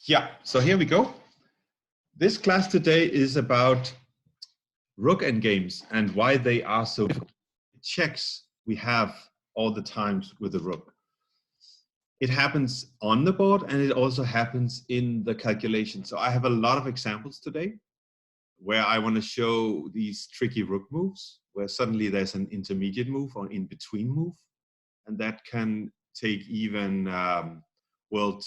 Yeah, so here we go. This class today is about rook endgames and why they are so difficult. Checks we have all the times with the rook. It happens on the board and it also happens in the calculation. So I have a lot of examples today where I want to show these tricky rook moves, where suddenly there's an intermediate move or in-between move, and that can take even world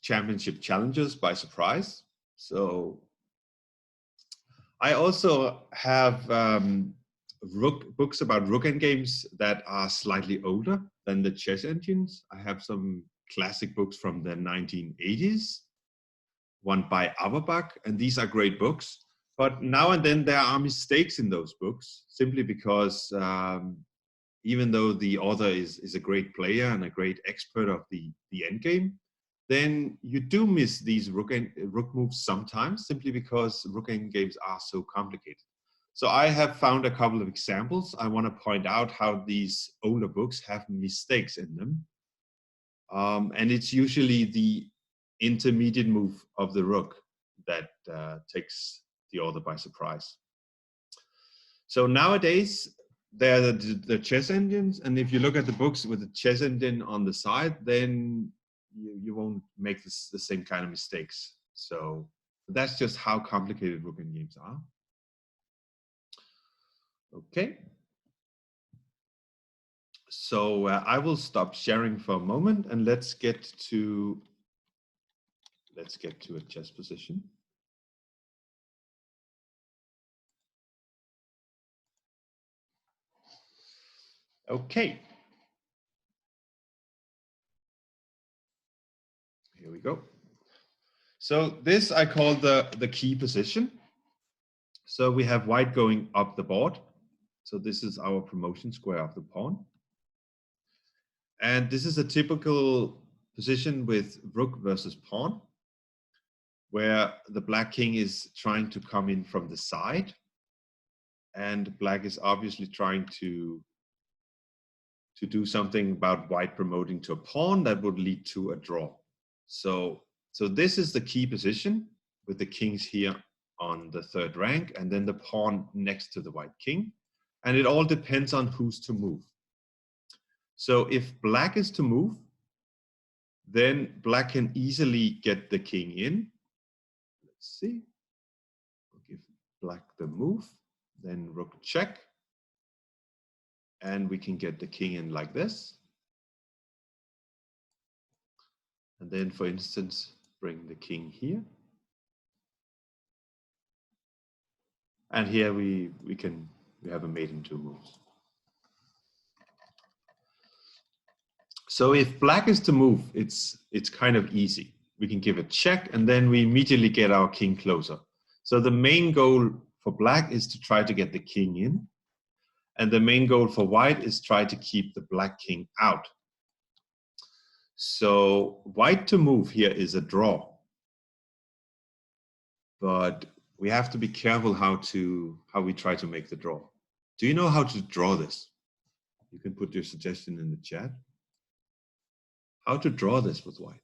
championship challengers by surprise. So I also have books about rook endgames that are slightly older than the chess engines. I have some classic books from the 1980s, one by Averbach, and these are great books. But now and then there are mistakes in those books, simply because even though the author is a great player and a great expert of the endgame, then you do miss these rook moves sometimes, simply because rook endgames are so complicated. So I have found a couple of examples. I want to point out how these older books have mistakes in them. And it's usually the intermediate move of the rook that takes the author by surprise. So nowadays, there are the chess engines, and if you look at the books with the chess engine on the side, then you won't make the same kind of mistakes. So that's just how complicated rook endgames are. Okay. So I will stop sharing for a moment and let's get to a chess position. Okay. Here we go. So this I call the key position. So we have white going up the board. So this is our promotion square of the pawn. And this is a typical position with rook versus pawn, where the black king is trying to come in from the side. And black is obviously trying to do something about white promoting to a pawn that would lead to a draw. So this is the key position with the kings here on the third rank and then the pawn next to the white king. And it all depends on who's to move. So if black is to move, then black can easily get the king in. Let's see. We'll give black the move, then rook check. And we can get the king in like this. And then, for instance, bring the king here. And here we have a mate in two moves. So if black is to move, it's kind of easy. We can give a check and then we immediately get our king closer. So the main goal for black is to try to get the king in. And the main goal for white is try to keep the black king out. So white to move here is a draw. But we have to be careful how we try to make the draw. Do you know how to draw this? You can put your suggestion in the chat. How to draw this with white?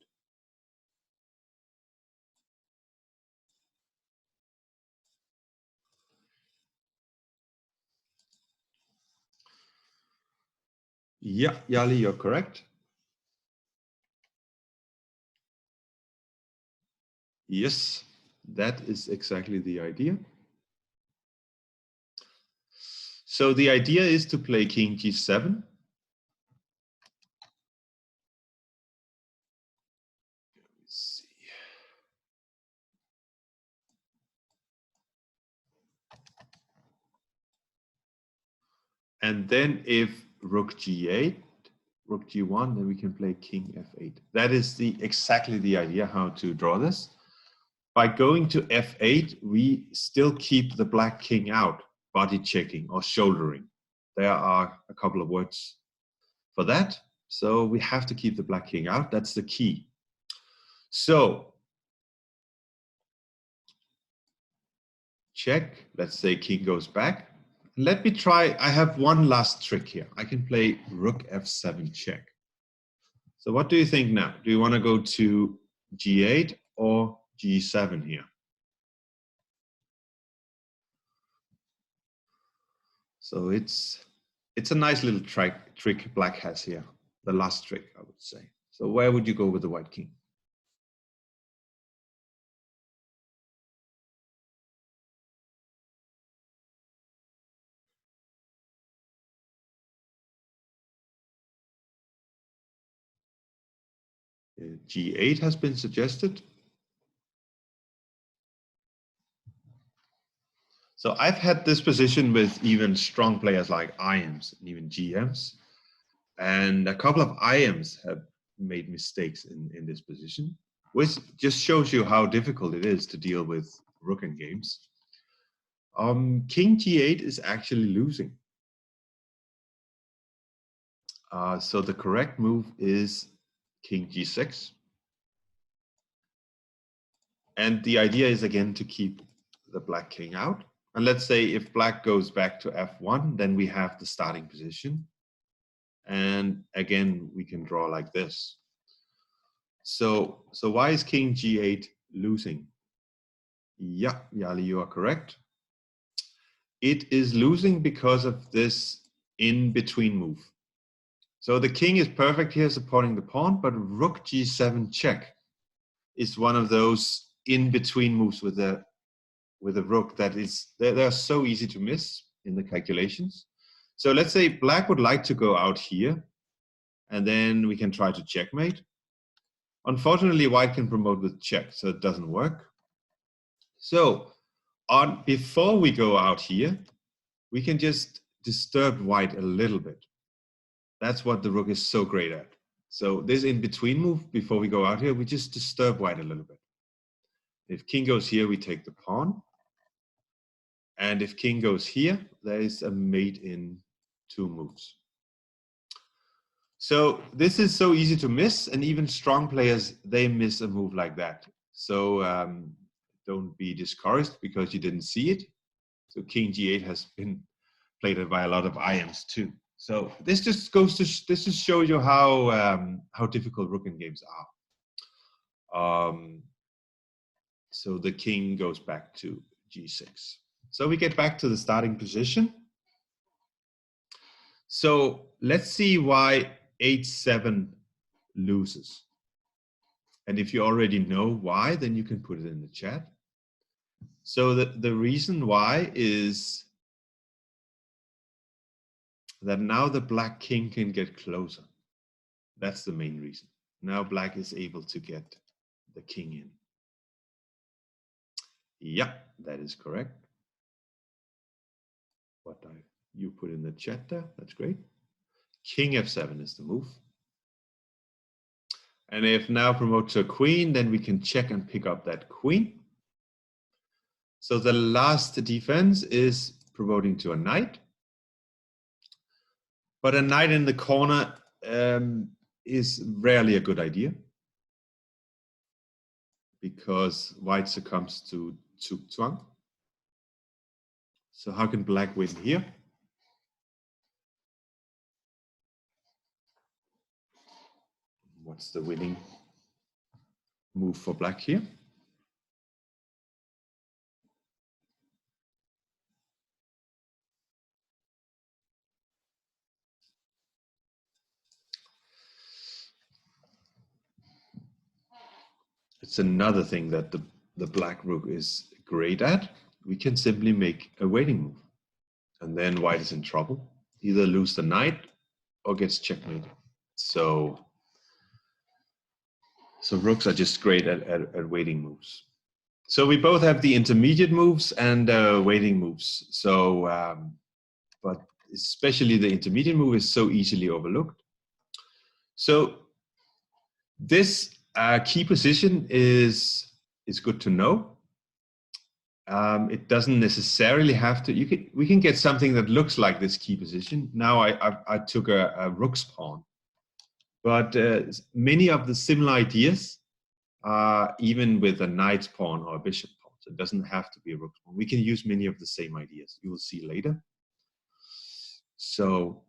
Yeah, Yali, you're correct. Yes, that is exactly the idea. So the idea is to play king g7. Let's see. And then if rook g8, rook g1, then we can play king f8. That is exactly the idea how to draw this. By going to f8, we still keep the black king out, body checking or shouldering. There are a couple of words for that. So we have to keep the black king out. That's the key. So check, let's say king goes back. Let me try, I have one last trick here. I can play rook f7 check. So what do you think now? Do you want to go to g8 or g7 here. So it's a nice little trick black has here. The last trick, I would say. So where would you go with the white king? G8 has been suggested. So I've had this position with even strong players like IMs and even GMs. And a couple of IMs have made mistakes in this position, which just shows you how difficult it is to deal with rook endgames. King G8 is actually losing. So the correct move is King G6. And the idea is again to keep the black king out. And let's say if black goes back to F1, then we have the starting position. And again, we can draw like this. So why is King G8 losing? Yeah, Yali, you are correct. It is losing because of this in-between move. So the king is perfect here supporting the pawn, but rook G7 check is one of those in-between moves with a rook that is, they're so easy to miss in the calculations. So let's say black would like to go out here, and then we can try to checkmate. Unfortunately, white can promote with check, so it doesn't work. So before we go out here, we can just disturb white a little bit. That's what the rook is so great at. So this in-between move, before we go out here, we just disturb white a little bit. If king goes here, we take the pawn. And if king goes here, there is a mate in 2 moves. So this is so easy to miss, and even strong players, they miss a move like that. So don't be discouraged because you didn't see it. So King G8 has been played by a lot of IMs too. So this just goes to this just shows you how difficult rook endgames are. So the king goes back to G6. So we get back to the starting position. So let's see why H7 loses. And if you already know why, then you can put it in the chat. So the reason why is that now the black king can get closer. That's the main reason. Now black is able to get the king in. Yeah, that is correct. What you put in the chat there, that's great. King F7 is the move. And if now promote to a queen, then we can check and pick up that queen. So the last defense is promoting to a knight. But a knight in the corner is rarely a good idea because white succumbs to Zugzwang. So how can black win here? What's the winning move for black here? It's another thing that the black rook is great at. We can simply make a waiting move. And then white is in trouble. Either lose the knight or gets checkmated. So rooks are just great at waiting moves. So we both have the intermediate moves and waiting moves. So, but especially the intermediate move is so easily overlooked. So this key position is good to know. It doesn't necessarily have to. We can get something that looks like this key position. Now I took a rook's pawn, but many of the similar ideas are even with a knight's pawn or a bishop pawn. So it doesn't have to be a rook's pawn. We can use many of the same ideas. You will see later. So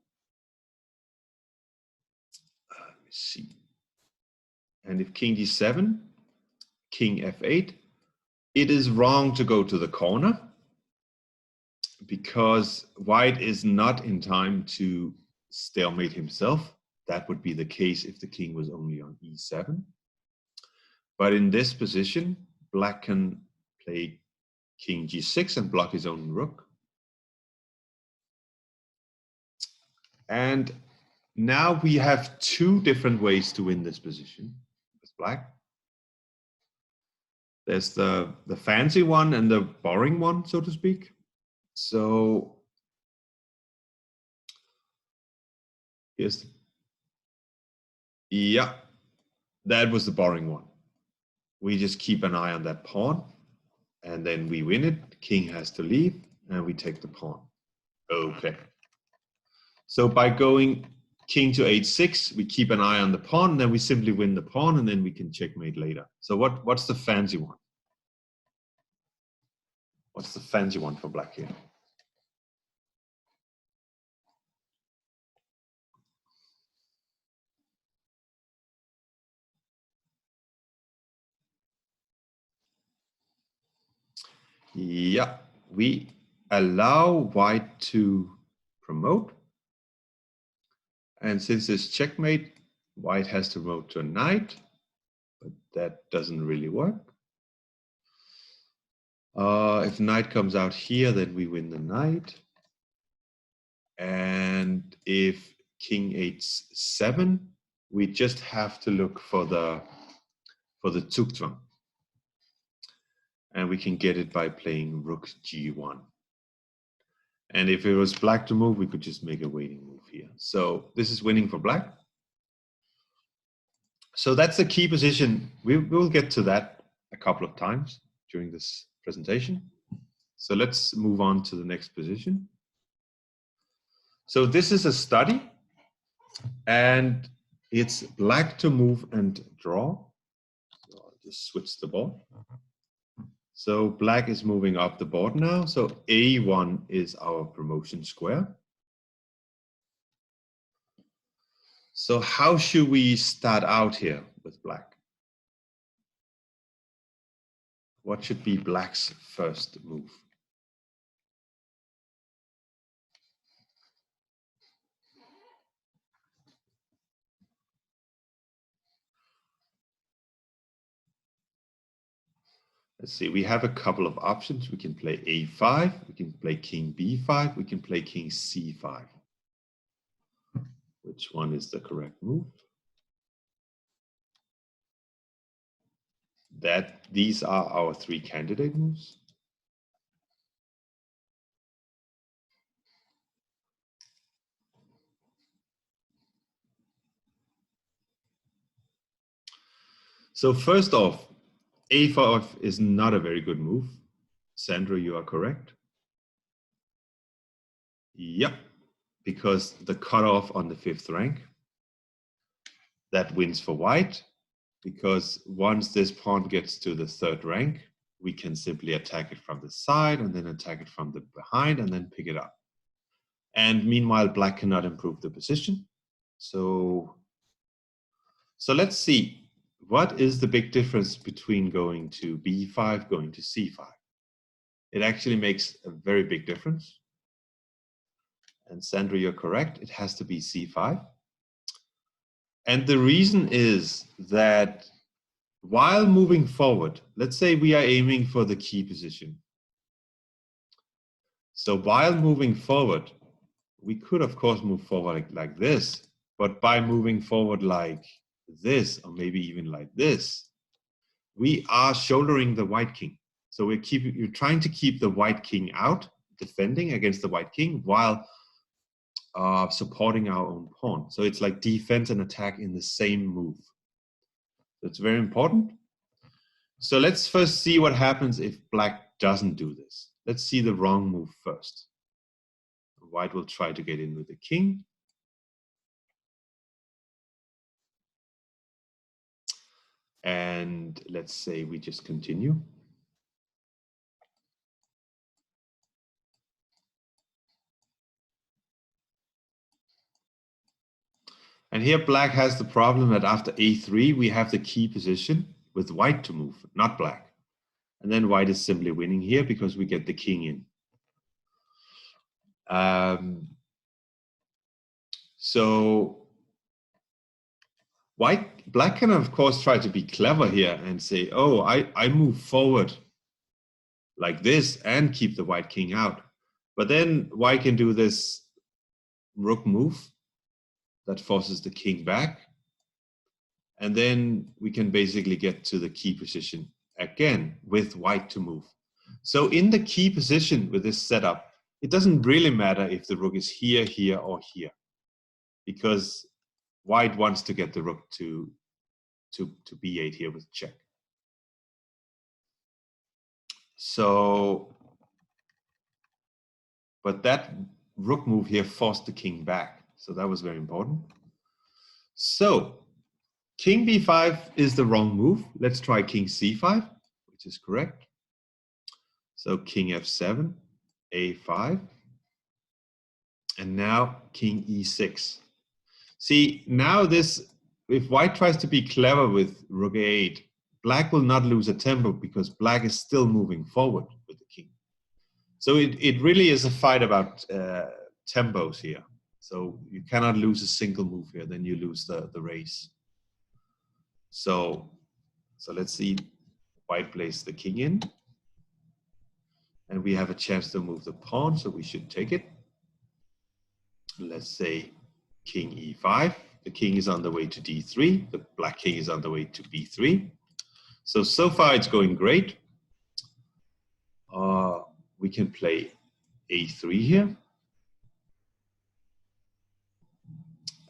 let me see. And if king d7, king f8, it is wrong to go to the corner because white is not in time to stalemate himself. That would be the case if the king was only on e7. But in this position, black can play king g6 and block his own rook. And now we have two different ways to win this position with black. There's the fancy one and the boring one, so to speak. So here's the, yeah, that was the boring one. We just keep an eye on that pawn, and then we win it. King has to leave, and we take the pawn. Okay. So by going king to h6, we keep an eye on the pawn, and then we simply win the pawn, and then we can checkmate later. So what's the fancy one? What's the fancy one for black here? Yeah, we allow white to promote. And since it's checkmate, white has to promote to a knight, but that doesn't really work. If knight comes out here, then we win the knight. And if king h7, we just have to look for the Zugzwang. And we can get it by playing rook g1. And if it was black to move, we could just make a waiting move here. So this is winning for black. So that's the key position. We'll get to that a couple of times during this presentation. So let's move on to the next position. So this is a study, and it's black to move and draw. So I'll just switch the board. So black is moving up the board now. So A1 is our promotion square. So how should we start out here with black? What should be black's first move? Let's see, we have a couple of options. We can play a5, we can play king b5, we can play king c5. Which one is the correct move? These are our three candidate moves. So first off, a5 is not a very good move. Sandra, you are correct. Yep, because the cutoff on the 5th rank, that wins for white, because once this pawn gets to the 3rd rank, we can simply attack it from the side and then attack it from the behind and then pick it up. And meanwhile, black cannot improve the position. So let's see. What is the big difference between going to b5, going to c5? It actually makes a very big difference. And Sandra, you're correct. It has to be c5. And the reason is that while moving forward, let's say we are aiming for the key position. So while moving forward, we could, of course, move forward like this. But by moving forward like this, or maybe even like this, we are shouldering the white king. So you're trying to keep the white king out, defending against the white king, while supporting our own pawn. So it's like defense and attack in the same move. That's very important. So let's first see what happens if black doesn't do this. Let's see the wrong move first. White will try to get in with the king. And let's say we just continue. And here black has the problem that after a3, we have the key position, with white to move, not black. And then white is simply winning here because we get the king in. So black can of course try to be clever here and say, oh, I move forward like this and keep the white king out. But then white can do this rook move that forces the king back. And then we can basically get to the key position again with white to move. So in the key position with this setup, it doesn't really matter if the rook is here, here, or here, because white wants to get the rook to b8 here with check. So, but that rook move here forced the king back. So that was very important. So king b5 is the wrong move. Let's try king c5, which is correct. So king f7, a5, and now king e6. See, now this, if white tries to be clever with rook a8, black will not lose a tempo because black is still moving forward with the king. So it really is a fight about tempos here. So you cannot lose a single move here, then you lose the race. So let's see, white plays the king in. And we have a chance to move the pawn, so we should take it. Let's say king e5. The king is on the way to d3. The black king is on the way to b3. So far it's going great. We can play a3 here.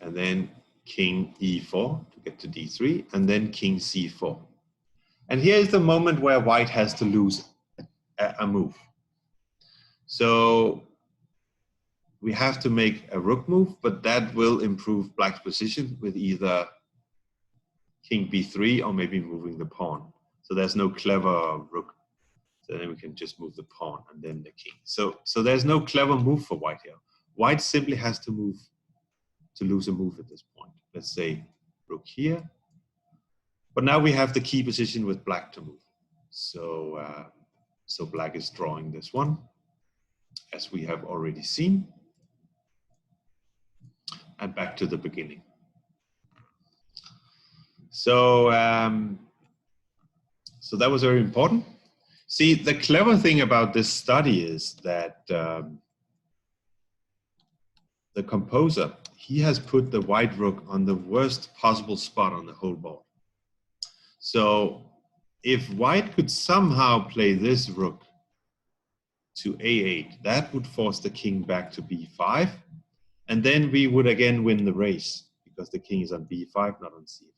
And then king e4 to get to d3. And then king c4. And here is the moment where white has to lose a move. So we have to make a rook move, but that will improve black's position with either king b3 or maybe moving the pawn. So there's no clever rook. So then we can just move the pawn and then the king. So there's no clever move for white here. White simply has to move to lose a move at this point. Let's say rook here. But now we have the key position with black to move. So black is drawing this one, as we have already seen. And back to the beginning. So that was very important. See, the clever thing about this study is that the composer, he has put the white rook on the worst possible spot on the whole board. So if white could somehow play this rook to a8, that would force the king back to b5. And then we would again win the race because the king is on b5, not on c5.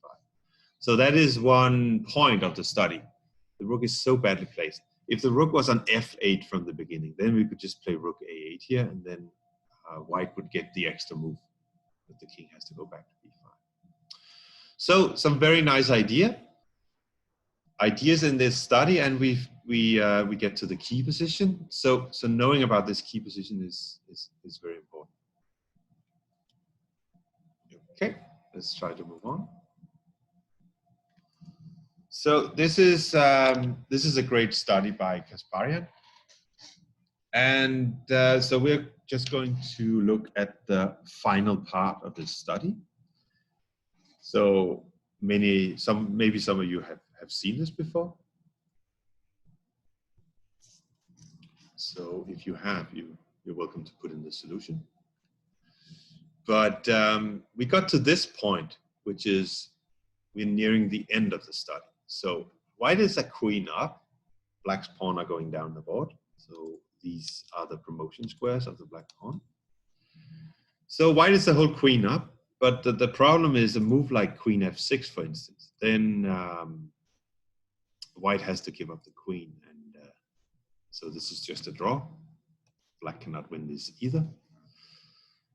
So that is one point of the study. The rook is so badly placed. If the rook was on f8 from the beginning, then we could just play rook a8 here, and then white would get the extra move, but the king has to go back to b5. So some very nice ideas in this study, and we get to the key position. So knowing about this key position is very important. Okay, let's try to move on. So this is a great study by Kasparian, and so we're just going to look at the final part of this study. So maybe some of you have seen this before. So if you have, you're welcome to put in the solution. But we got to this point, which is we're nearing the end of the study. So white is a queen up, black's pawn are going down the board. So these are the promotion squares of the black pawn. So white is the whole queen up, but the problem is a move like queen f6, for instance. Then white has to give up the queen, and so this is just a draw. Black cannot win this either.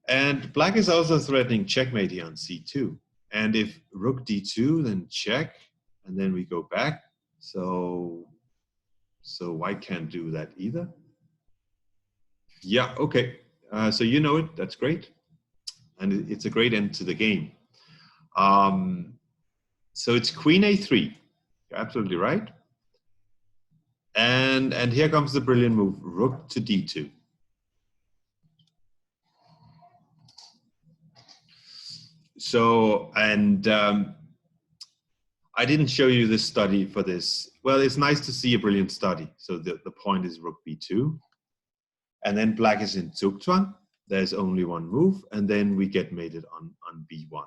And black is also threatening checkmate here on c2. And if rook d2, then check, and then we go back. So white can't do that either. Yeah, okay. So you know it, that's great. And it's a great end to the game. So it's queen a3. You're absolutely right. And here comes the brilliant move, rook to d2. So, and I didn't show you this study for this. Well, it's nice to see a brilliant study. So the point is rook b2. And then black is in Zugzwang. There's only one move, and then we get mated on b1.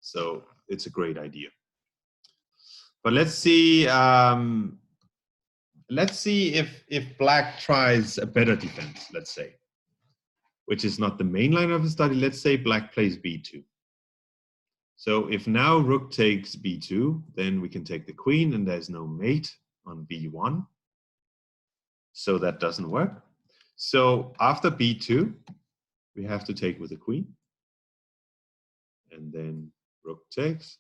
So it's a great idea. But let's see if black tries a better defense, let's say, which is not the main line of the study. Let's say black plays b2. So if now rook takes b2, then we can take the queen, and there's no mate on b1. So that doesn't work. So after b2, we have to take with the queen. And then rook takes,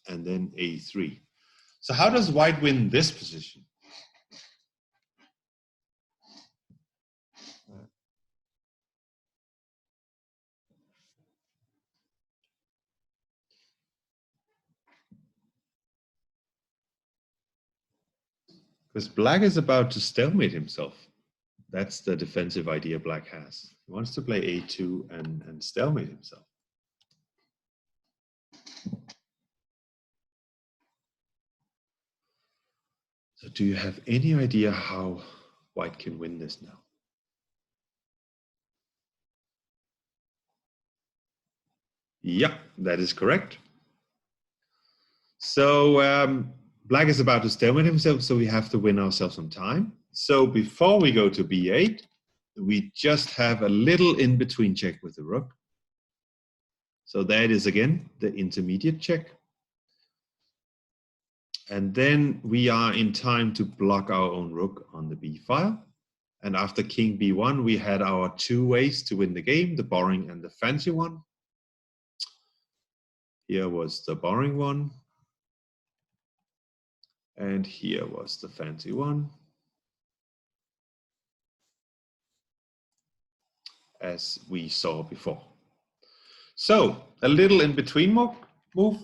and then a3. So how does white win this position? Because black is about to stalemate himself. That's the defensive idea black has. He wants to play a2 and stalemate himself. So do you have any idea how white can win this now? Yeah, that is correct. So black is about to stalemate himself, so we have to win ourselves some time. So before we go to b8, we just have a little in-between check with the rook. So that is, again, the intermediate check. And then we are in time to block our own rook on the b file. And after king b1, we had our two ways to win the game, the boring and the fancy one. Here was the boring one. And here was the fancy one, as we saw before. So a little in-between move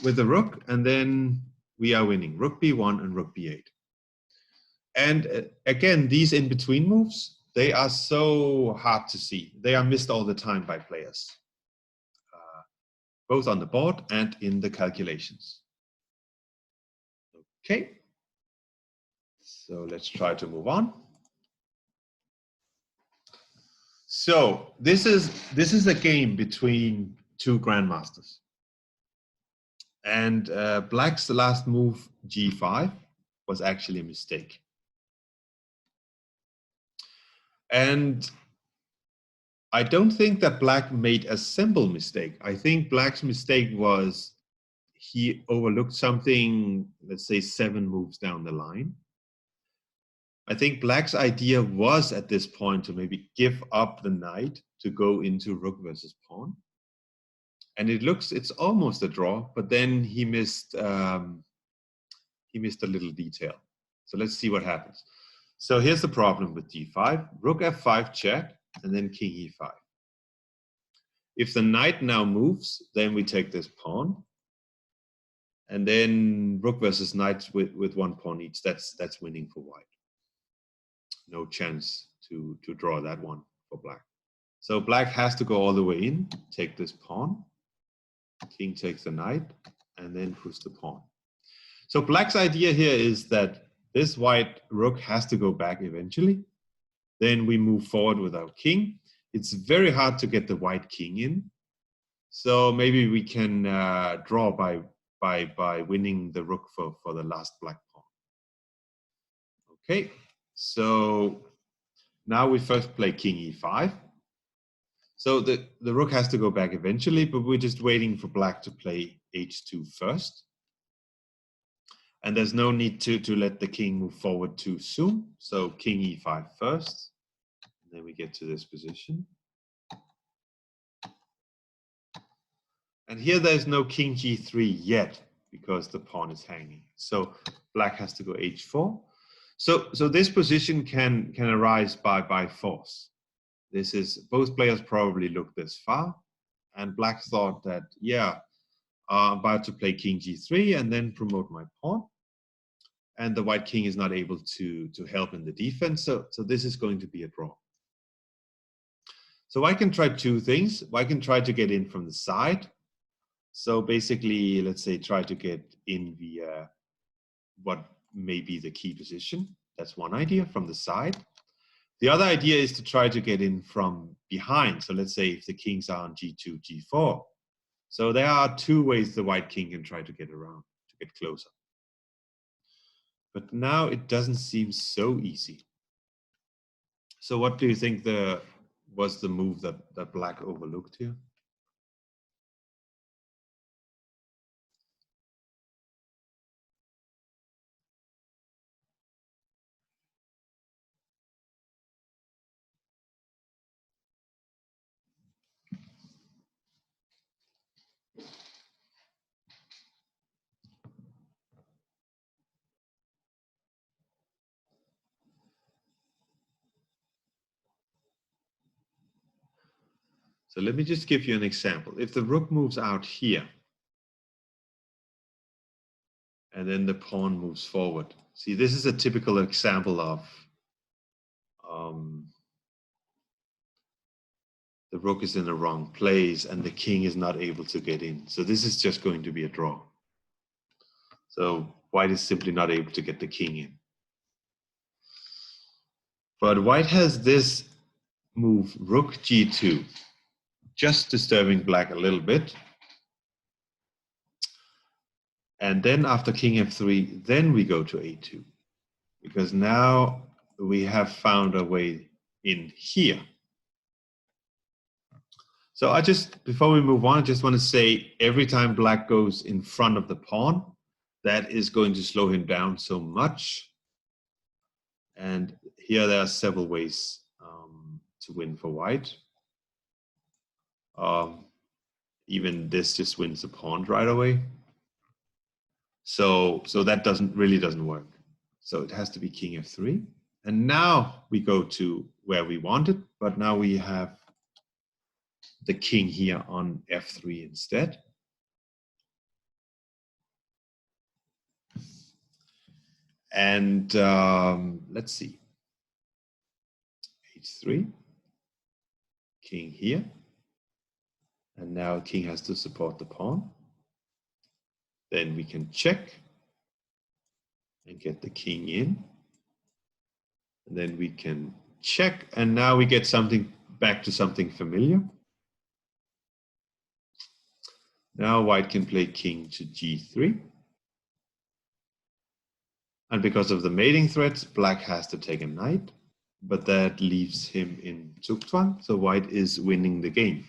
with the rook, and then we are winning rook b1 and rook b8. And again, these in-between moves, they are so hard to see. They are missed all the time by players, both on the board and in the calculations. Okay, so let's try to move on. So this is a game between two grandmasters. And black's last move, g5, was actually a mistake. And I don't think that black made a simple mistake. I think black's mistake was he overlooked something, let's say 7 moves down the line. I think black's idea was at this point to maybe give up the knight to go into rook versus pawn. And it's almost a draw, but then he missed a little detail. So let's see what happens. So here's the problem with d5, rook f5 check, and then king e5. If the knight now moves, then we take this pawn. And then rook versus knight with 1 pawn each, that's winning for white. No chance to draw that one for black. So black has to go all the way in, take this pawn, king takes the knight, and then push the pawn. So black's idea here is that this white rook has to go back eventually. Then we move forward with our king. It's very hard to get the white king in. So maybe we can draw by winning the rook for the last black pawn. Okay, so now we first play king e5. So the rook has to go back eventually, but we're just waiting for black to play h2 first. And there's no need to let the king move forward too soon. So king e5 first, and then we get to this position. And here there's no king g3 yet, because the pawn is hanging. So black has to go h4. So this position can arise by force. This is, both players probably looked this far, and black thought that, yeah, I'm about to play king g3 and then promote my pawn. and the white king is not able to help in the defense. So this is going to be a draw. So I can try two things. I can try to get in from the side. So basically, let's say try to get in via what may be the key position. That's one idea, from the side. The other idea is to try to get in from behind. So let's say if the kings are on g2, g4. So there are two ways the white king can try to get around, to get closer. But now it doesn't seem so easy. So what do you think was the move that black overlooked here? So let me just give you an example. If the rook moves out here, and then the pawn moves forward. See, this is a typical example of the rook is in the wrong place and the king is not able to get in. So this is just going to be a draw. So white is simply not able to get the king in. But white has this move, rook g2, just disturbing black a little bit. And then after king f3, then we go to a2. Because now we have found a way in here. So before we move on, I just want to say every time black goes in front of the pawn, that is going to slow him down so much. And here there are several ways to win for white. Even this just wins the pawn right away. So that really doesn't work. So it has to be king f3. And now we go to where we wanted, but now we have the king here on f3 instead. And let's see. h3, king here. And now king has to support the pawn. Then we can check and get the king in. And then we can check, and now we get something back to something familiar. Now white can play king to g3. And because of the mating threats, black has to take a knight, but that leaves him in Zugzwang, so white is winning the game.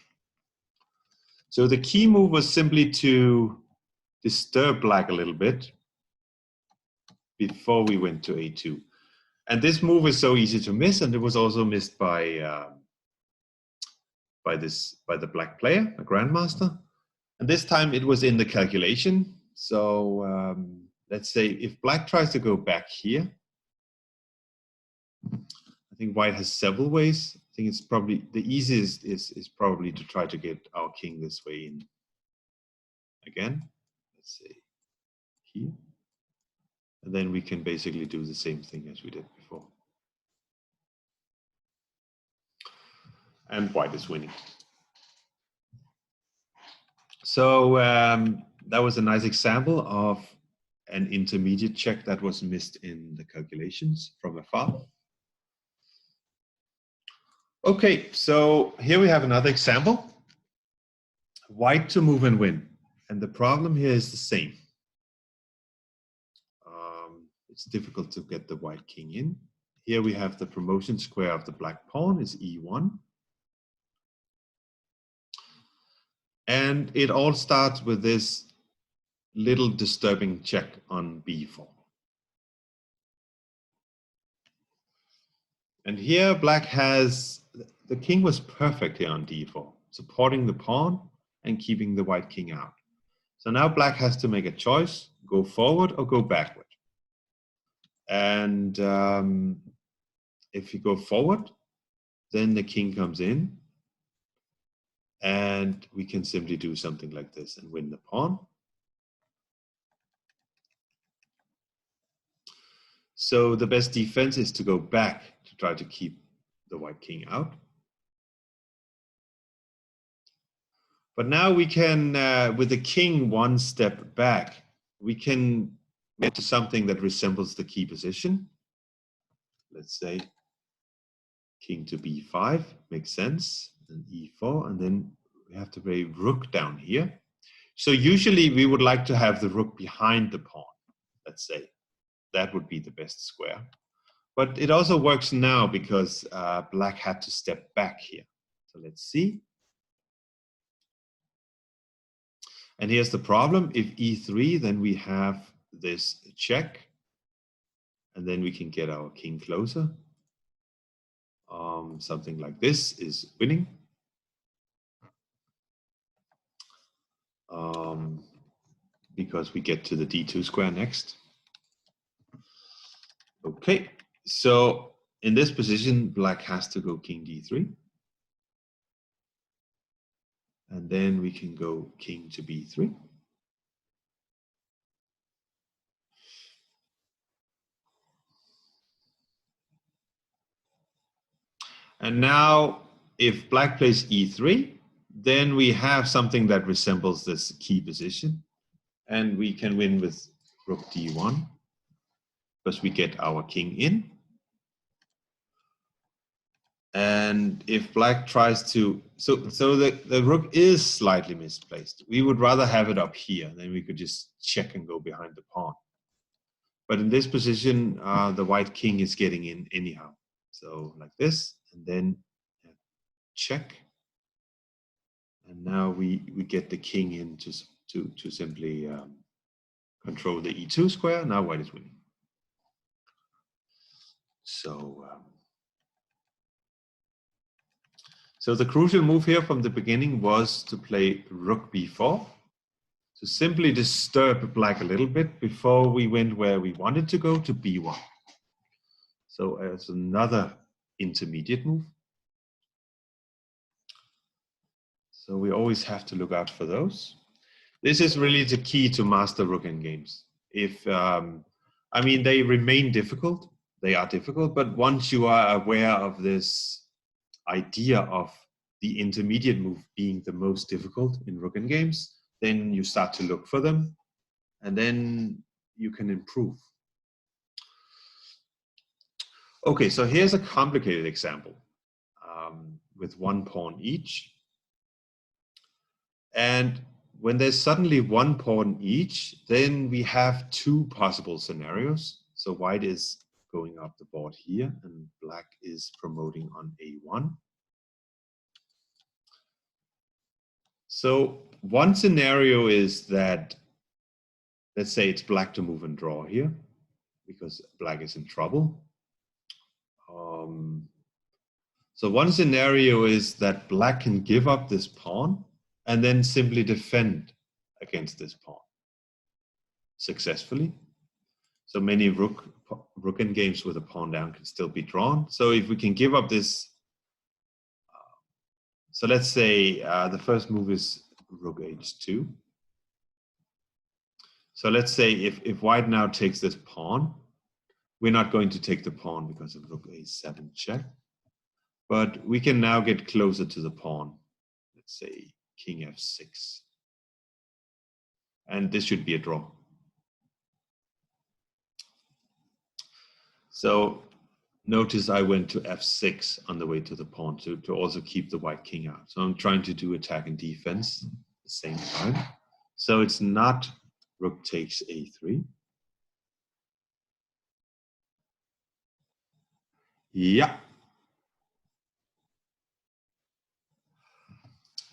So the key move was simply to disturb black a little bit before we went to a2. And this move is so easy to miss, and it was also missed by the black player, a grandmaster. And this time it was in the calculation. So let's say if black tries to go back here, I think white has several ways. I think it's probably the easiest is probably to try to get our king this way in. Again, let's say here. And then we can basically do the same thing as we did before. And white is winning. So that was a nice example of an intermediate check that was missed in the calculations from afar. Okay, so here we have another example. White to move and win. And the problem here is the same. It's difficult to get the white king in. Here we have the promotion square of the black pawn is e1. And it all starts with this little disturbing check on b4. And here black has, the king was perfect here on d4, supporting the pawn and keeping the white king out. So now black has to make a choice, go forward or go backward. And if you go forward, then the king comes in and we can simply do something like this and win the pawn. So the best defense is to go back to try to keep the white king out. But now we can, with the king one step back, we can get to something that resembles the key position. Let's say king to b5 makes sense, and e4, and then we have to play rook down here. So usually we would like to have the rook behind the pawn, let's say. That would be the best square. But it also works now because black had to step back here. So let's see. And here's the problem. If e3, then we have this check. And then we can get our king closer. Something like this is winning. Because we get to the d2 square next. Okay, so in this position, black has to go king d3. And then we can go king to b3. And now, if black plays e3, then we have something that resembles this key position. And we can win with rook d1, because we get our king in. And if black tries to, so the rook is slightly misplaced. We would rather have it up here, then we could just check and go behind the pawn. But in this position, the white king is getting in anyhow. So like this, and then check. And now we get the king in to simply control the e2 square. Now white is winning. So the crucial move here from the beginning was to play rook b4, to simply disturb black a little bit before we went where we wanted to go, to b1. So as another intermediate move. So we always have to look out for those. This is really the key to master rook endgames. I mean, they remain difficult. They are difficult, but once you are aware of this idea of the intermediate move being the most difficult in rook endgames, then you start to look for them, and then you can improve. Okay, so here's a complicated example with one pawn each. And when there's suddenly one pawn each, then we have two possible scenarios. So white is going up the board here, and black is promoting on a1. So one scenario is that, let's say it's black to move and draw here, because black is in trouble. So one scenario is that black can give up this pawn and then simply defend against this pawn successfully. So many rook endgames with a pawn down can still be drawn. So if we can give up this, so let's say the first move is rook h2. So let's say if white now takes this pawn, we're not going to take the pawn because of rook a7 check. But we can now get closer to the pawn. Let's say king f6. And this should be a draw. So notice I went to f6 on the way to the pawn to also keep the white king out. So I'm trying to do attack and defense at the same time. So it's not rook takes a3. Yeah.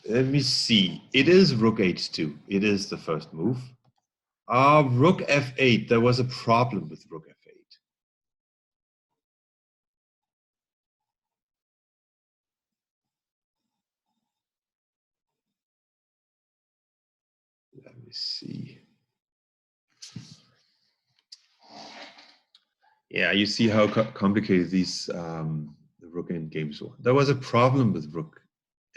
Let me see. It is rook h2. It is the first move. Rook f8. There was a problem with rook f8. Let me see. Yeah, you see how complicated these the rook endgames were. There was a problem with rook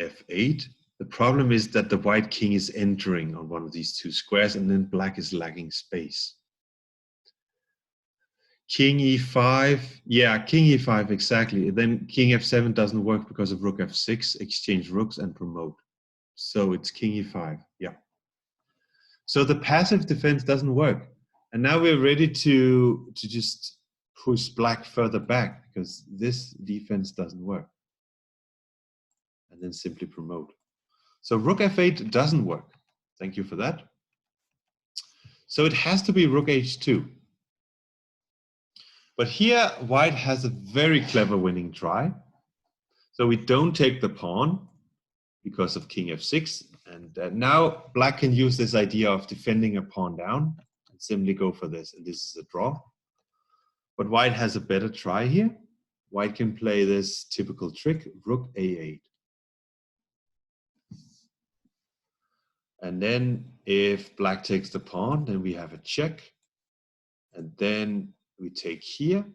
f8. The problem is that the white king is entering on one of these two squares, and then black is lacking space. King e5, yeah, king e5, exactly. Then king f7 doesn't work because of rook f6, exchange rooks and promote. So it's king e5, yeah. So the passive defense doesn't work. And now we're ready to just push black further back because this defense doesn't work. And then simply promote. So rook f8 doesn't work. Thank you for that. So it has to be rook h2. But here, white has a very clever winning try. So we don't take the pawn because of king f6. And now black can use this idea of defending a pawn down and simply go for this. And this is a draw. But white has a better try here. White can play this typical trick, rook a8. And then if black takes the pawn, then we have a check. And then we take here.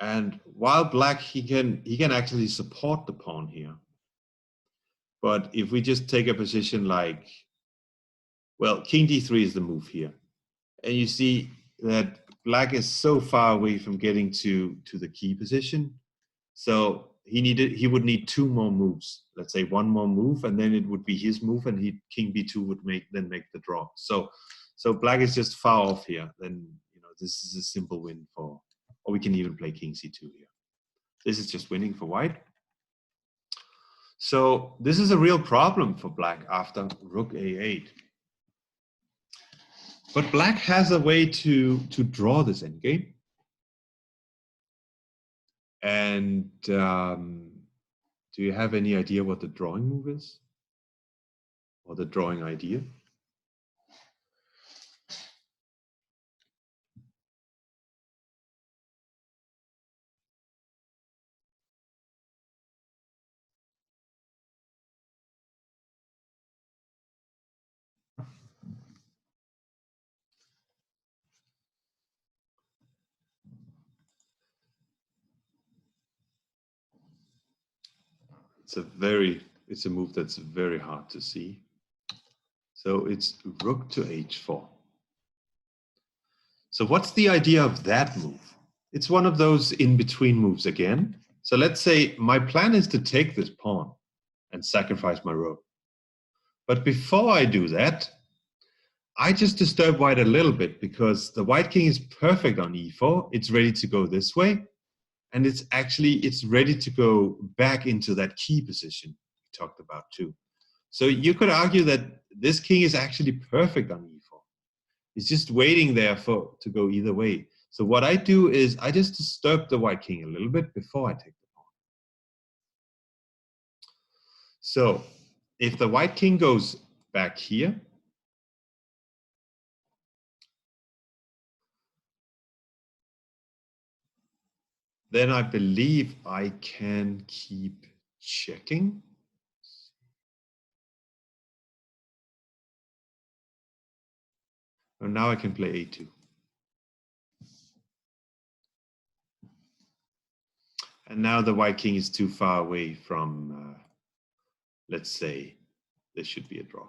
And while black, he can actually support the pawn here. But if we just take a position like, well, king d3 is the move here. And you see that black is so far away from getting to the key position. So he would need two more moves. Let's say one more move, and then it would be his move, and king b2 would make the draw. So black is just far off here. Then this is a simple win for, or we can even play king c2 here. This is just winning for white. So this is a real problem for black after rook a8. But black has a way to draw this endgame. And do you have any idea what the drawing move is? Or the drawing idea? It's a move that's very hard to see. So it's rook to h4. So what's the idea of that move? It's one of those in-between moves again. So let's say my plan is to take this pawn and sacrifice my rook. But before I do that, I just disturb white a little bit because the white king is perfect on e4. It's ready to go this way. And it's ready to go back into that key position we talked about too. So you could argue that this king is actually perfect on e4. It's just waiting there to go either way. So what I do is I just disturb the white king a little bit before I take the pawn. So if the white king goes back here, then I believe I can keep checking. And now I can play a2. And now the white king is too far away from, let's say, this should be a draw.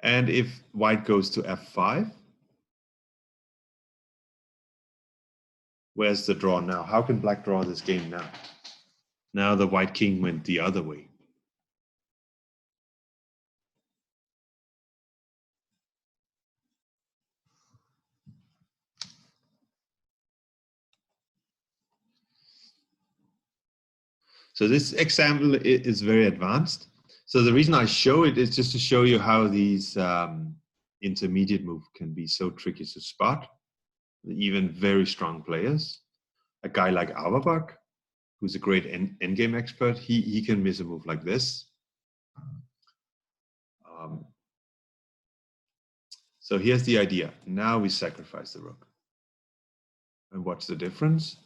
And if white goes to f5, where's the draw now? How can black draw this game now? Now the white king went the other way. So this example is very advanced. So the reason I show it is just to show you how these intermediate moves can be so tricky to spot. Even very strong players, a guy like Auerbach, who's a great endgame expert, he can miss a move like this. So here's the idea. Now we sacrifice the rook. And what's the difference?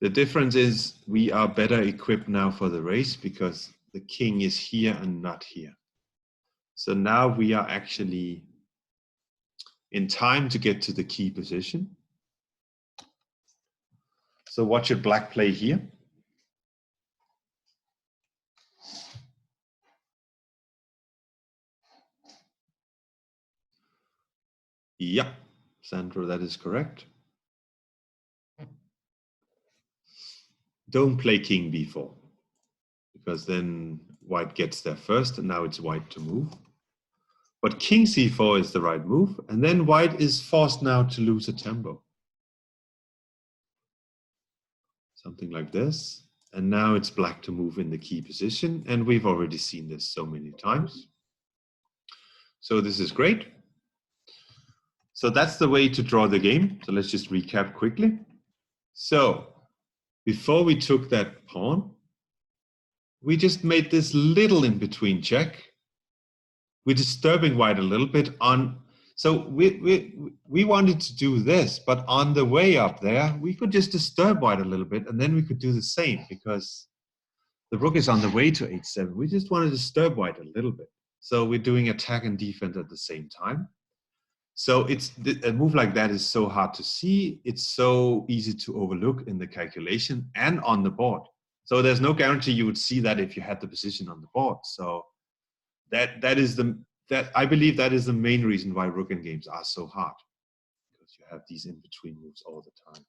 The difference is we are better equipped now for the race because the king is here and not here. So now we are actually in time to get to the key position. So what should black play here? Yeah. Sandro, that is correct. Don't play king b4, because then white gets there first, and now it's white to move. But king c4 is the right move, and then white is forced now to lose a tempo. Something like this. And now it's black to move in the key position, and we've already seen this so many times. So this is great. So that's the way to draw the game. So let's just recap quickly. So before we took that pawn, we just made this little in-between check. We're disturbing white a little bit on, so we wanted to do this, but on the way up there, we could just disturb white a little bit, and then we could do the same, because the rook is on the way to h7. We just want to disturb white a little bit. So we're doing attack and defense at the same time. So a move like that is so hard to see. It's so easy to overlook in the calculation and on the board. So there's no guarantee you would see that if you had the position on the board. So I believe that is the main reason why rook endgames are so hard, because you have these in-between moves all the time.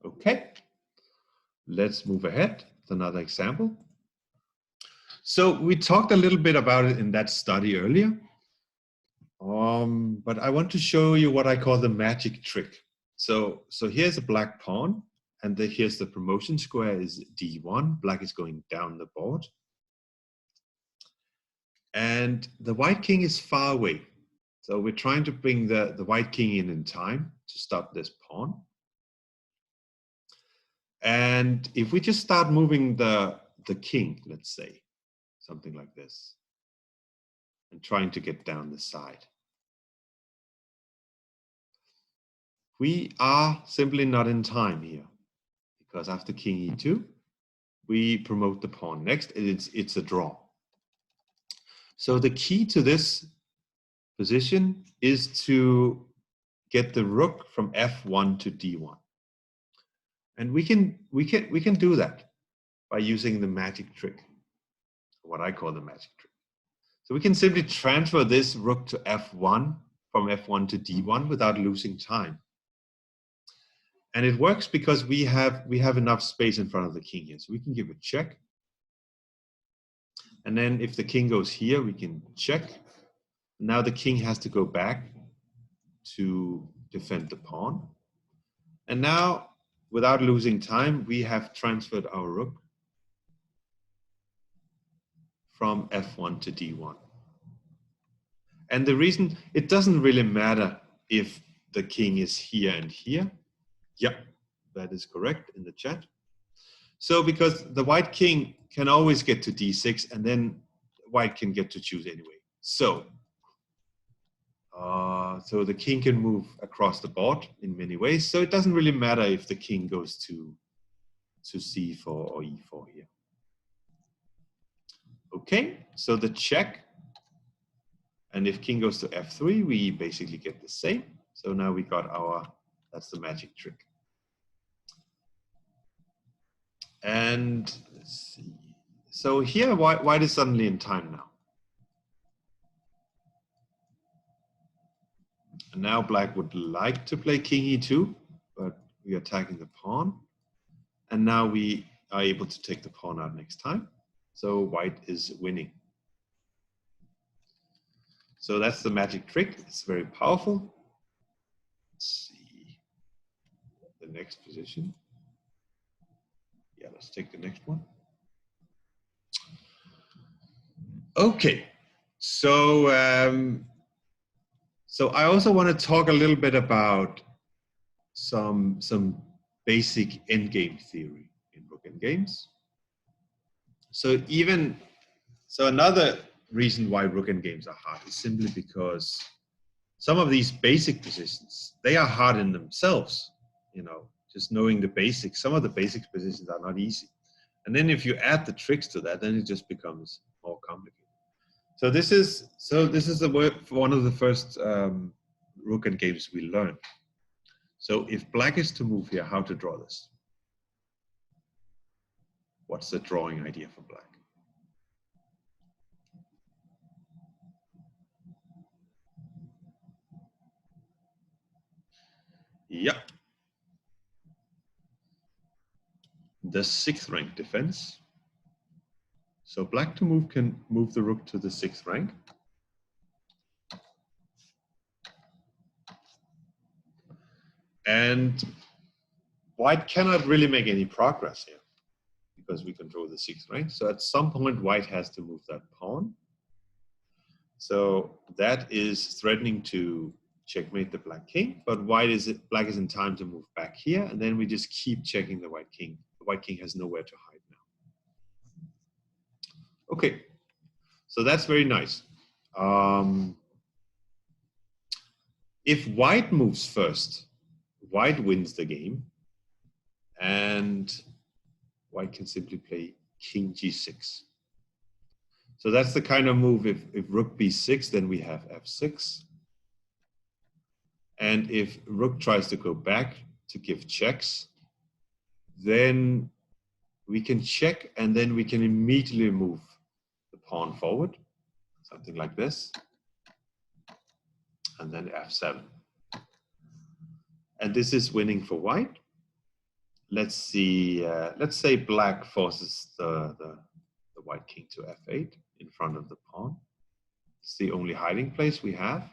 Okay, let's move ahead with another example. So we talked a little bit about it in that study earlier, but I want to show you what I call the magic trick. So here's a black pawn, and here's the promotion square is d1. Black is going down the board. And the white king is far away. So we're trying to bring the white king in time to stop this pawn. And if we just start moving the king, let's say, something like this, and trying to get down the side, we are simply not in time here, because after king e2, we promote the pawn next, and it's a draw. So the key to this position is to get the rook from f1 to d1. And we can do that by using the magic trick, what I call the magic trick. So we can simply transfer this rook to f1 from f1 to d1 without losing time. And it works because we have enough space in front of the king here. So we can give a check. And then if the king goes here, we can check. Now the king has to go back to defend the pawn. And now, without losing time, we have transferred our rook from f1 to d1. And the reason, it doesn't really matter if the king is here and here. Yep, that is correct in the chat. So because the white king can always get to d6, and then white can get to choose anyway. So the king can move across the board in many ways. So it doesn't really matter if the king goes to c4 or e4 here. Okay, so the check. And if king goes to f3, we basically get the same. So now we got that's the magic trick. And let's see. So here, white is suddenly in time now. And now black would like to play king e2, but we are attacking the pawn. And now we are able to take the pawn out next time. So white is winning. So that's the magic trick. It's very powerful. Let's see the next position. Yeah, let's take the next one. Okay, so I also want to talk a little bit about some basic endgame theory in Rook Endgames. So another reason why Rook Endgames are hard is simply because some of these basic positions, they are hard in themselves. You know, just knowing the basics. Some of the basic positions are not easy, and then if you add the tricks to that, then it just becomes more complicated. So this is one of the first Rook Endgames we learned. So if black is to move here, how to draw this? What's the drawing idea for black? Yeah. The 6th rank defense. So black to move can move the rook to the 6th rank. And white cannot really make any progress here because we control the 6th rank. So at some point, white has to move that pawn. So that is threatening to checkmate the black king, but black is in time to move back here, and then we just keep checking the white king. The white king has nowhere to hide now. Okay, so that's very nice. If white moves first, white wins the game, and white can simply play king g6. So that's the kind of move, if rook b6, then we have f6. And if rook tries to go back to give checks, then we can check, and then we can immediately move the pawn forward, something like this, and then f7. And this is winning for white. Let's see, let's say black forces the white king to f8 in front of the pawn. It's the only hiding place we have.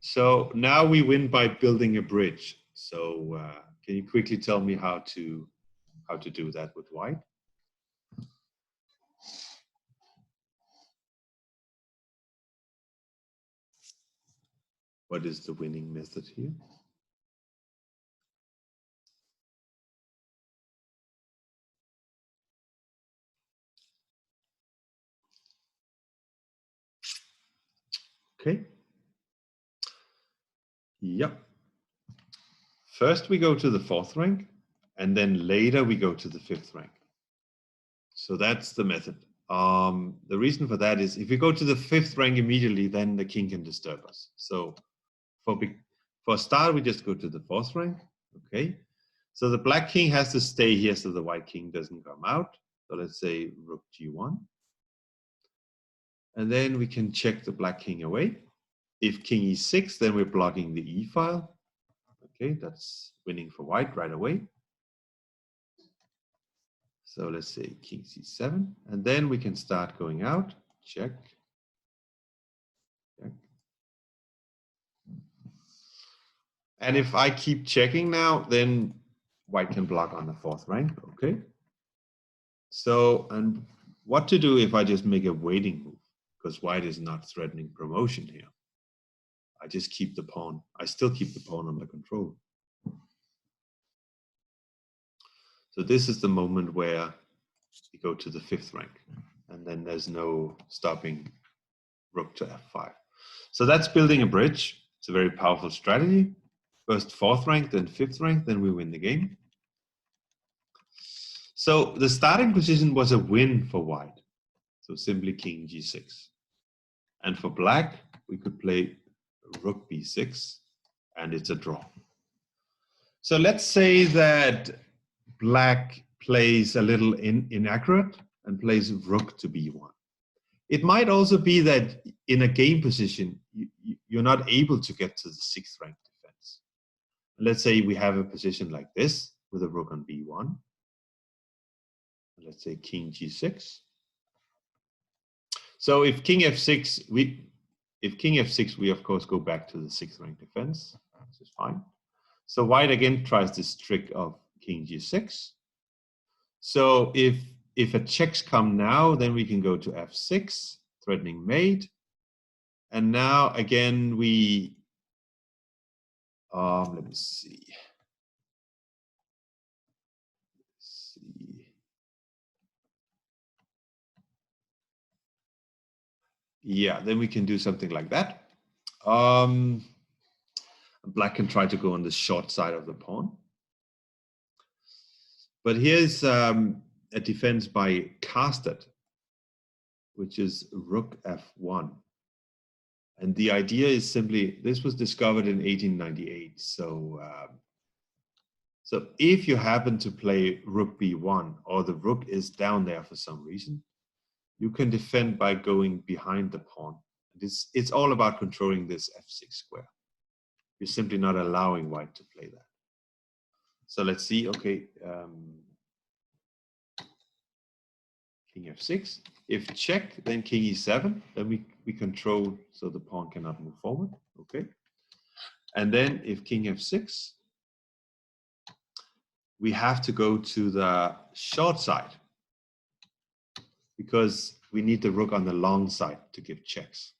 So now we win by building a bridge. So can you quickly tell me how to do that with white? What is the winning method here? Okay. Yep. First we go to the 4th rank, and then later we go to the 5th rank. So that's the method. The reason for that is if we go to the 5th rank immediately, then the king can disturb us. So for a start, we just go to the 4th rank. Okay. So the black king has to stay here so the white king doesn't come out. So let's say rook g1. And then we can check the black king away. If king e6, then we're blocking the e file. Okay, that's winning for white right away. So let's say king c7, and then we can start going out. Check. Check. And if I keep checking now, then white can block on the 4th rank. Okay. So, and what to do if I just make a waiting move? Because white is not threatening promotion here. I just keep the pawn. I still keep the pawn under control. So this is the moment where we go to the 5th rank, and then there's no stopping rook to f5. So that's building a bridge. It's a very powerful strategy. First 4th rank, then 5th rank, then we win the game. So the starting position was a win for white. So simply king g6. And for black, we could play rook b6, and it's a draw. So let's say that black plays a little inaccurate and plays rook to b1. It might also be that in a game position, you're not able to get to the 6th rank defense. Let's say we have a position like this with a rook on b1. Let's say king g6. So if king f6, we of course go back to the 6th rank defense. This is fine. So white again tries this trick of king g6. So if a checks come now, then we can go to f6, threatening mate. And now again we let me see. Yeah, then we can do something like that. Black can try to go on the short side of the pawn. But here's a defense by Casted, which is rook f1. And the idea is simply, this was discovered in 1898. So if you happen to play rook b1, or the rook is down there for some reason, you can defend by going behind the pawn It's all about controlling this f6 square. You're simply not allowing white to play that. So let's see, okay, king f6. If check, then king e7, then we control so the pawn cannot move forward, okay? And then if king f6, we have to go to the short side because we need the rook on the long side to give checks.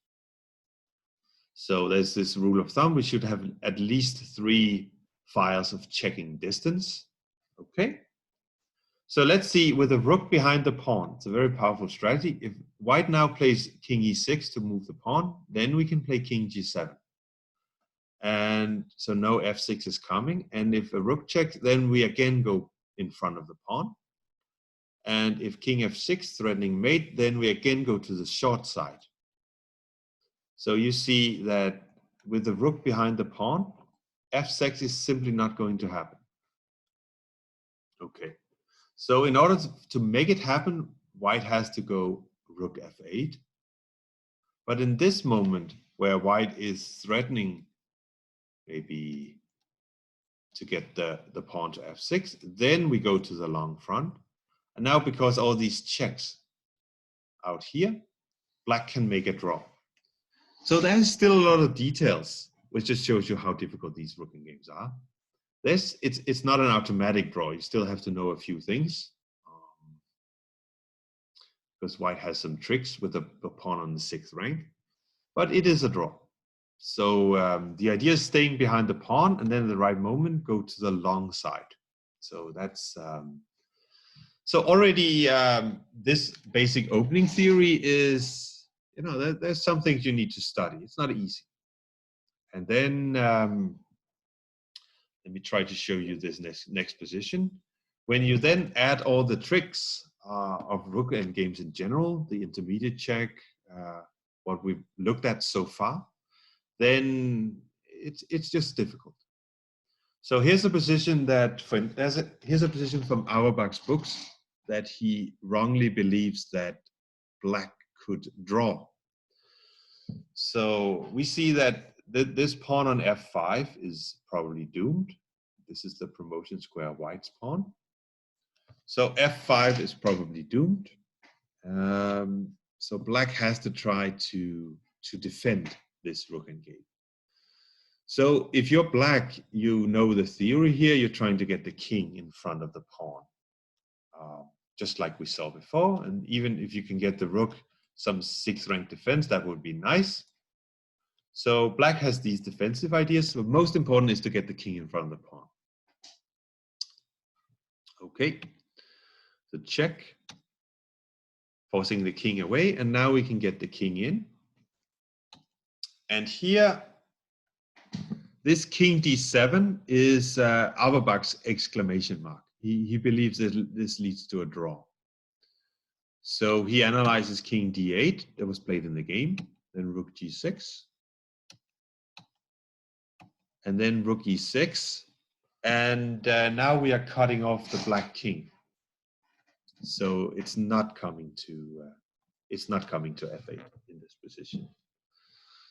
So there's this rule of thumb, we should have at least 3 files of checking distance, okay? So let's see, with the rook behind the pawn, it's a very powerful strategy. If white now plays king e6 to move the pawn, then we can play king g7. And so no f6 is coming. And if a rook checks, then we again go in front of the pawn. And if king f6 threatening mate, then we again go to the short side. So you see that with the rook behind the pawn, f6 is simply not going to happen. Okay. So in order to make it happen, white has to go rook f8. But in this moment where white is threatening maybe to get the pawn to f6, then we go to the long front. And now because all these checks out here, black can make a draw. So there's still a lot of details, which just shows you how difficult these rook games are. It's not an automatic draw. You still have to know a few things. Because white has some tricks with the pawn on the 6th rank, but it is a draw. So the idea is staying behind the pawn and then at the right moment go to the long side. So that's so already this basic opening theory is, you know, there's some things you need to study. It's not easy. And then let me try to show you this next position. When you then add all the tricks of rook endgames in general, the intermediate check, what we've looked at so far, then it's just difficult. So here's a position that here's a position from Auerbach's books that he wrongly believes that black could draw. So we see that this pawn on f5 is probably doomed. This is the promotion square white's pawn. So f5 is probably doomed. So black has to try to defend this rook endgame. So if you're black, you know the theory here. You're trying to get the king in front of the pawn, just like we saw before. And even if you can get the rook some 6th rank defense, that would be nice. So black has these defensive ideas. But most important is to get the king in front of the pawn. Okay, so check, forcing the king away, and now we can get the king in. And here, this king d7 is Auerbach's exclamation mark. He believes that this leads to a draw. So he analyzes king d8 that was played in the game, then rook g6, and then rook e6. And now we are cutting off the black king. So it's not coming to f8 in this position.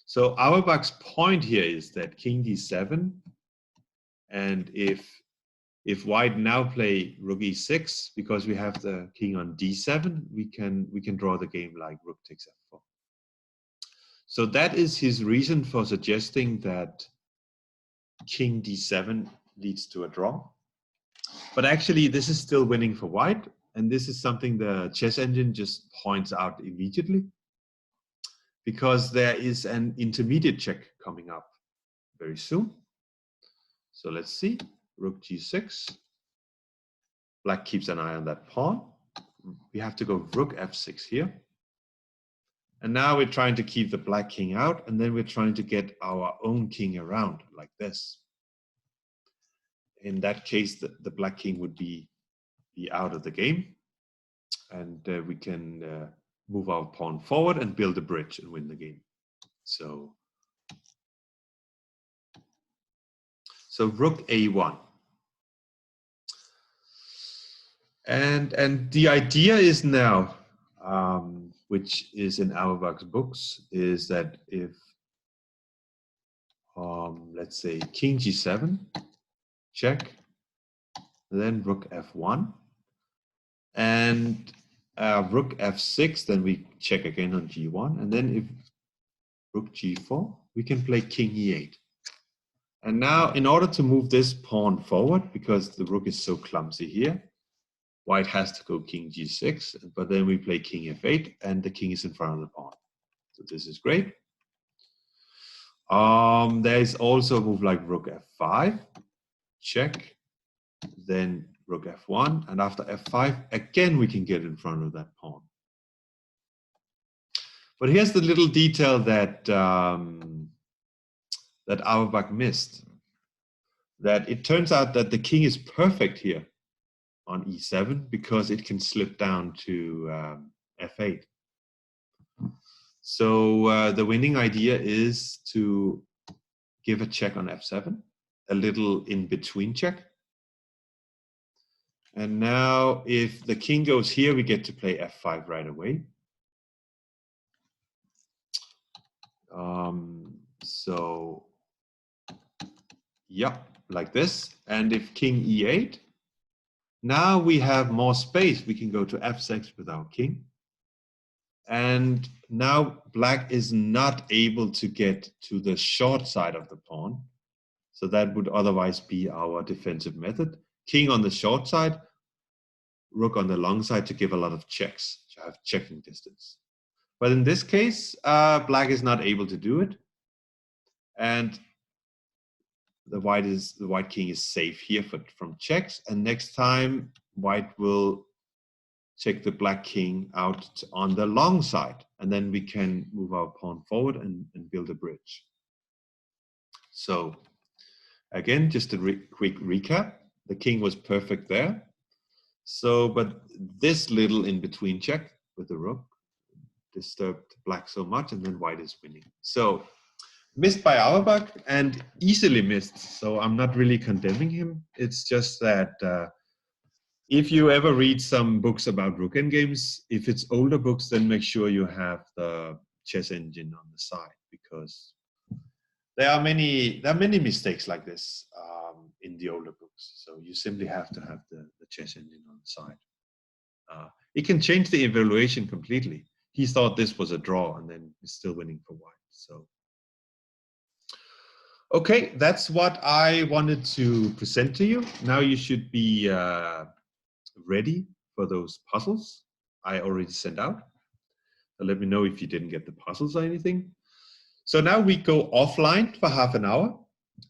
So Auerbach's point here is that king d7, and if white now play rook e6, because we have the king on d7, we can draw the game like rook takes f4. So that is his reason for suggesting that king d7 leads to a draw. But actually, this is still winning for white, and this is something the chess engine just points out immediately, because there is an intermediate check coming up very soon. So let's see, rook g6. Black keeps an eye on that pawn. We have to go rook f6 here. And now we're trying to keep the black king out, and then we're trying to get our own king around like this. In that case, the black king would be out of the game, and we can move our pawn forward and build a bridge and win the game. So rook a1. And the idea is now which is in Auerbach's books, is that if, let's say, king g7, check, then rook f1, and rook f6, then we check again on g1, and then if rook g4, we can play king e8. And now, in order to move this pawn forward, because the rook is so clumsy here, white has to go king g6, but then we play king f8, and the king is in front of the pawn. So this is great. There is also a move like rook f5, check, then rook f1, and after f5, again we can get in front of that pawn. But here's the little detail that that Auerbach missed. That it turns out that the king is perfect here on e7 because it can slip down to f8. So the winning idea is to give a check on f7, a little in-between check. And now if the king goes here, we get to play f5 right away. So yeah, like this. And if king e8, now we have more space. We can go to f6 with our king. And now black is not able to get to the short side of the pawn. So that would otherwise be our defensive method. King on the short side, rook on the long side to give a lot of checks, to have checking distance. But in this case, black is not able to do it. And the white king is safe here from checks. And next time, white will check the black king out on the long side. And then we can move our pawn forward and build a bridge. So again, just a quick recap. The king was perfect there. So, but this little in-between check with the rook disturbed black so much, and then white is winning. So missed by Auerbach and easily missed. So I'm not really condemning him. It's just that if you ever read some books about Rook Endgames, if it's older books, then make sure you have the chess engine on the side, because there are many mistakes like this in the older books. So you simply have to have the chess engine on the side. It can change the evaluation completely. He thought this was a draw, and then he's still winning for white. So, okay, that's what I wanted to present to you. Now you should be ready for those puzzles I already sent out. So let me know if you didn't get the puzzles or anything. So now we go offline for half an hour,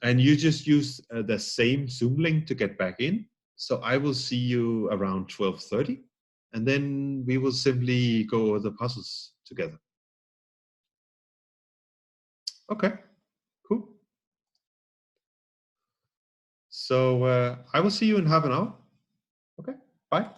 and you just use the same Zoom link to get back in. So I will see you around 12:30, and then we will simply go over the puzzles together. Okay, cool. So I will see you in half an hour. Okay, bye.